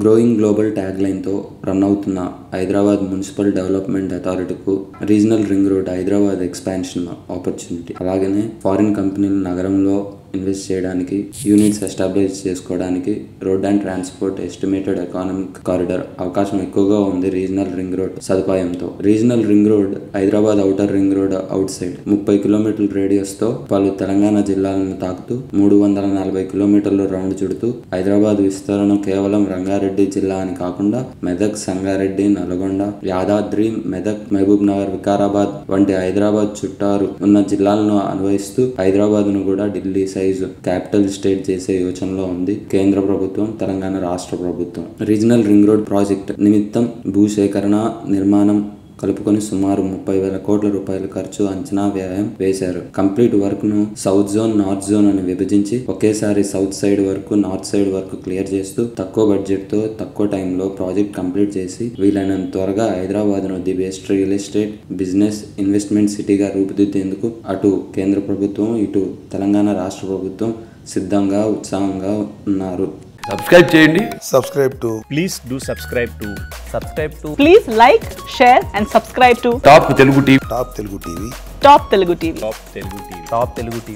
Growing global tag లైన్తో run అవుతున్న Hyderabad municipal development అథారిటీకు regional ring road Hyderabad expansion opportunity. అలాగనే ఫారిన్ కంపెనీలు నగరంలో ఇన్వెస్ట్ చేయడానికి, యూనిట్స్ ఎస్టాబ్లిష్ చేసుకోవడానికి road and transport estimated economic corridor అవకాశం ఎక్కువగా ఉంది రీజనల్ రింగ్ రోడ్ సదుపాయంతో. Regional ring road Hyderabad outer ring road outside 30 కిలోమీటర్ల రేడియస్ తో పలు తెలంగాణ జిల్లాలను తాకుతూ 340 కిలోమీటర్లు రౌండ్ చుడుతూ హైదరాబాద్ విస్తరణ కేవలం రంగారెడ్డి జిల్లా అని కాకుండా మెదక్, సంగారెడ్డి, నల్గొండ, యాదాద్రి, మెదక్, మహబూబ్ నగర్, వికారాబాద్ వంటి హైదరాబాద్ చుట్టారు ఉన్న జిల్లాలను అన్వయిస్తూ హైదరాబాద్ ను కూడా ఢిల్లీ సైజు క్యాపిటల్ స్టేట్ చేసే యోచనలో ఉంది కేంద్ర ప్రభుత్వం, తెలంగాణ రాష్ట్ర ప్రభుత్వం. రీజనల్ రింగ్ రోడ్ ప్రాజెక్ట్ నిమిత్తం భూసేకరణ, నిర్మాణం కలుపుకొని సుమారు 30,000 కోట్ల రూపాయల ఖర్చు అంచనా వ్యయం వేశారు. కంప్లీట్ వర్క్ ను సౌత్ జోన్, నార్త్ జోన్ అని విభజించి ఒకేసారి south side work, north side work clear చేస్తూ తక్కువ బడ్జెట్ తో తక్కువ టైంలో ప్రాజెక్ట్ కంప్లీట్ చేసి వీలైనంత త్వరగా హైదరాబాద్ ను the best real estate, business, investment సిటీగా రూపుదిద్దేందుకు అటు కేంద్ర ప్రభుత్వం, ఇటు తెలంగాణ రాష్ట్ర ప్రభుత్వం సిద్ధంగా, ఉత్సాహంగా ఉన్నారు. సబ్స్క్రైబ్ చేయండి. Please do subscribe to. Please like, share and subscribe to top Telugu TV. Top Telugu TV.